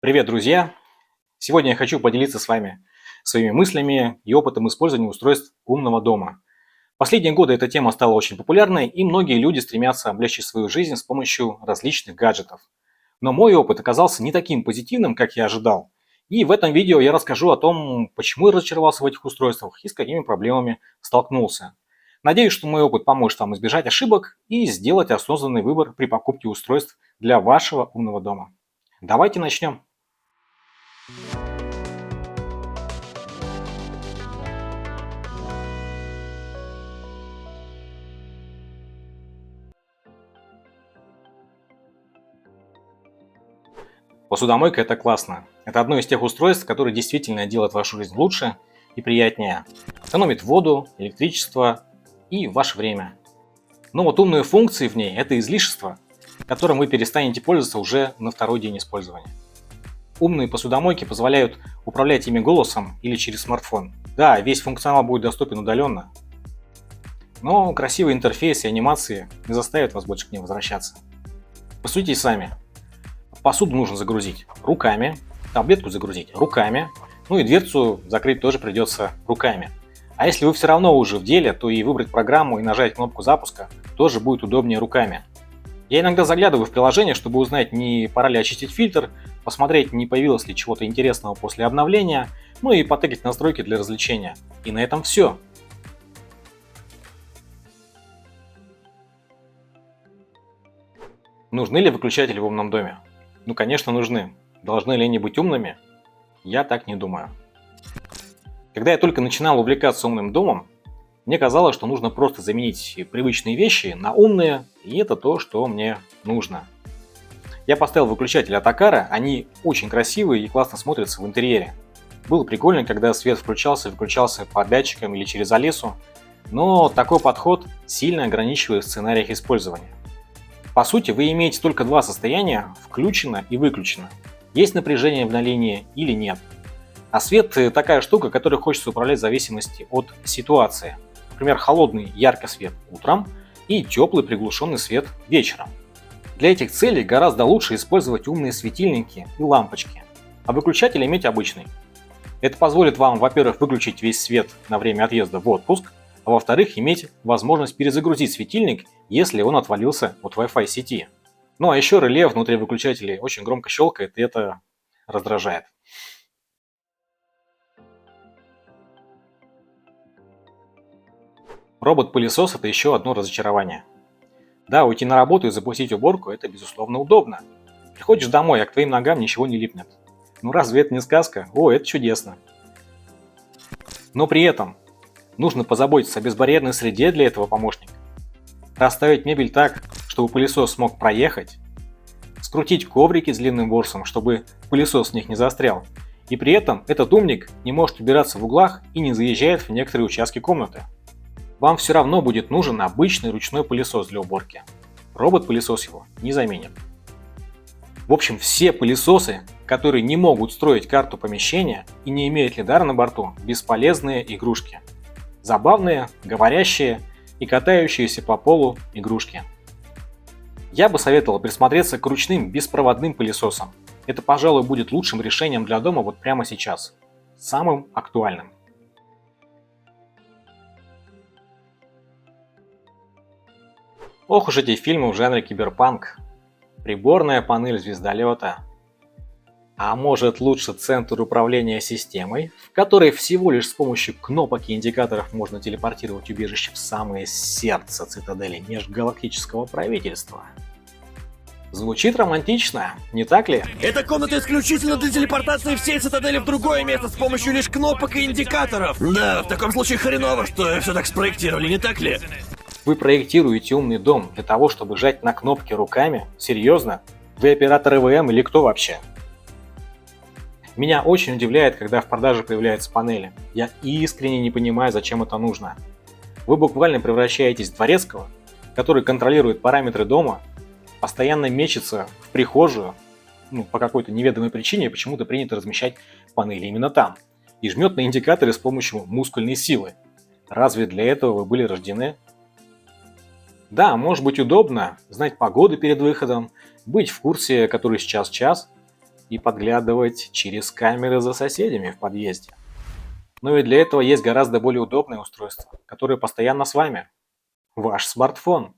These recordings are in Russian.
Привет, друзья! Сегодня я хочу поделиться с вами своими мыслями и опытом использования устройств умного дома. В последние годы эта тема стала очень популярной, и многие люди стремятся облегчить свою жизнь с помощью различных гаджетов. Но мой опыт оказался не таким позитивным, как я ожидал. И в этом видео я расскажу о том, почему я разочаровался в этих устройствах и с какими проблемами столкнулся. Надеюсь, что мой опыт поможет вам избежать ошибок и сделать осознанный выбор при покупке устройств для вашего умного дома. Давайте начнем. Посудомойка – это классно. Это одно из тех устройств, которые действительно делают вашу жизнь лучше и приятнее. Экономит воду, электричество и ваше время. Но вот умные функции в ней – это излишество, которым вы перестанете пользоваться уже на второй день использования. Умные посудомойки позволяют управлять ими голосом или через смартфон. Да, весь функционал будет доступен удаленно, но красивый интерфейс и анимации не заставят вас больше к ним возвращаться. Посудите сами. Посуду нужно загрузить руками, таблетку загрузить руками, ну и дверцу закрыть тоже придется руками. А если вы все равно уже в деле, то и выбрать программу и нажать кнопку запуска тоже будет удобнее руками. Я иногда заглядываю в приложение, чтобы узнать, не пора ли очистить фильтр, посмотреть, не появилось ли чего-то интересного после обновления, ну и потыкать настройки для развлечения. И на этом все. Нужны ли выключатели в умном доме? Ну, конечно, нужны. Должны ли они быть умными? Я так не думаю. Когда я только начинал увлекаться умным домом, мне казалось, что нужно просто заменить привычные вещи на умные, и это то, что мне нужно. Я поставил выключатели от Акара, они очень красивые и классно смотрятся в интерьере. Было прикольно, когда свет включался и выключался по датчикам или через Алису, но такой подход сильно ограничивает в сценариях использования. По сути, вы имеете только два состояния – включено и выключено. Есть напряжение на линии или нет. А свет – такая штука, которой хочется управлять в зависимости от ситуации. Например, холодный яркий свет утром и теплый приглушенный свет вечером. Для этих целей гораздо лучше использовать умные светильники и лампочки, а выключатель иметь обычный. Это позволит вам, во-первых, выключить весь свет на время отъезда в отпуск, а во-вторых, иметь возможность перезагрузить светильник, если он отвалился от Wi-Fi сети. Ну а еще реле внутри выключателей очень громко щелкает, и это раздражает. Робот-пылесос – это еще одно разочарование. Да, уйти на работу и запустить уборку – это безусловно удобно. Приходишь домой, а к твоим ногам ничего не липнет. Ну разве это не сказка? О, это чудесно. Но при этом нужно позаботиться о безбарьерной среде для этого помощника. Расставить мебель так, чтобы пылесос смог проехать. Скрутить коврики с длинным ворсом, чтобы пылесос в них не застрял. И при этом этот умник не может убираться в углах и не заезжает в некоторые участки комнаты. Вам все равно будет нужен обычный ручной пылесос для уборки. Робот-пылесос его не заменит. В общем, все пылесосы, которые не могут строить карту помещения и не имеют лидара на борту, бесполезные игрушки. Забавные, говорящие и катающиеся по полу игрушки. Я бы советовал присмотреться к ручным беспроводным пылесосам. Это, пожалуй, будет лучшим решением для дома вот прямо сейчас. Самым актуальным. Ох уж эти фильмы в жанре киберпанк. Приборная панель звездолета. А может лучше центр управления системой, в которой всего лишь с помощью кнопок и индикаторов можно телепортировать убежище в самое сердце цитадели межгалактического правительства. Звучит романтично, не так ли? Эта комната исключительно для телепортации всей цитадели в другое место с помощью лишь кнопок и индикаторов. Да, в таком случае хреново, что все так спроектировали, не так ли? Вы проектируете умный дом для того, чтобы жать на кнопки руками? Серьезно? Вы оператор ЭВМ или кто вообще? Меня очень удивляет, когда в продаже появляются панели. Я искренне не понимаю, зачем это нужно. Вы буквально превращаетесь в дворецкого, который контролирует параметры дома, постоянно мечется в прихожую, по какой-то неведомой причине почему-то принято размещать панели именно там, и жмет на индикаторы с помощью мускульной силы. Разве для этого вы были рождены? Да, может быть удобно знать погоду перед выходом, быть в курсе, который сейчас час, и подглядывать через камеры за соседями в подъезде. Но и для этого есть гораздо более удобное устройство, которое постоянно с вами. Ваш смартфон.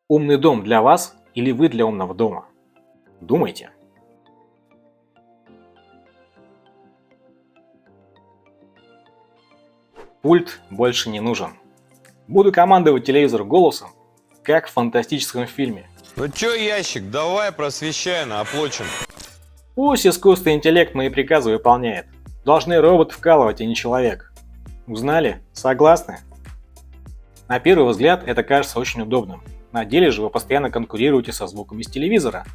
Умный дом для вас или вы для умного дома? Думайте. Пульт больше не нужен. Буду командовать телевизор голосом, как в фантастическом фильме. Ну чё, ящик, давай просвещай на оплачен. Пусть искусственный интеллект мои приказы выполняет. Должны робот вкалывать, а не человек. Узнали? Согласны? На первый взгляд это кажется очень удобным. На деле же вы постоянно конкурируете со звуком из телевизора.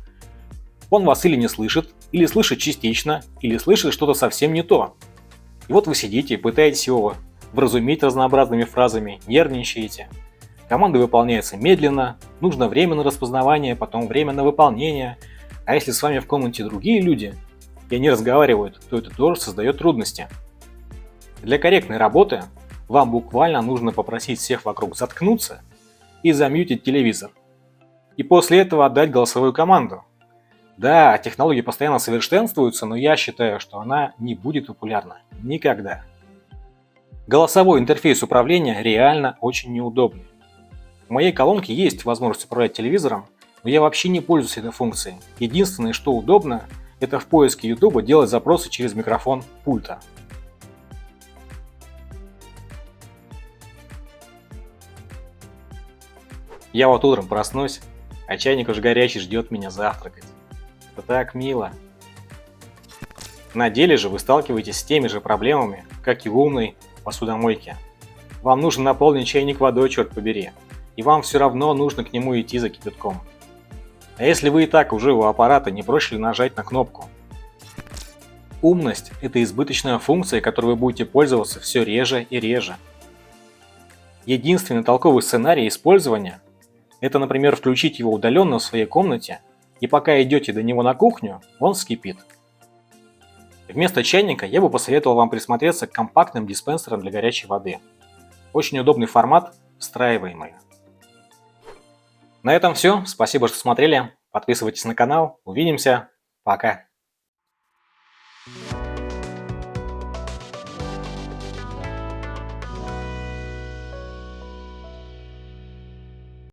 Он вас или не слышит, или слышит частично, или слышит что-то совсем не то. И вот вы сидите и пытаетесь его вразумить разнообразными фразами, нервничаете. Команда выполняется медленно, нужно время на распознавание, потом время на выполнение. А если с вами в комнате другие люди, и они разговаривают, то это тоже создает трудности. Для корректной работы вам буквально нужно попросить всех вокруг заткнуться и замьютить телевизор. И после этого отдать голосовую команду. Да, технологии постоянно совершенствуются, но я считаю, что она не будет популярна. Никогда. Голосовой интерфейс управления реально очень неудобный. В моей колонке есть возможность управлять телевизором, но я вообще не пользуюсь этой функцией. Единственное, что удобно, это в поиске YouTube делать запросы через микрофон пульта. Я вот утром проснусь, а чайник уже горячий ждет меня завтракать. Это так мило. На деле же вы сталкиваетесь с теми же проблемами, как и в умной посудомойке. Вам нужно наполнить чайник водой, черт побери, и вам все равно нужно к нему идти за кипятком. А если вы и так уже у аппарата, не проще ли нажать на кнопку? Умность – это избыточная функция, которой вы будете пользоваться все реже и реже. Единственный толковый сценарий использования – это, например, включить его удаленно в своей комнате, и пока идете до него на кухню, он вскипит. Вместо чайника я бы посоветовал вам присмотреться к компактным диспенсерам для горячей воды. Очень удобный формат, встраиваемый. На этом все. Спасибо, что смотрели. Подписывайтесь на канал. Увидимся. Пока.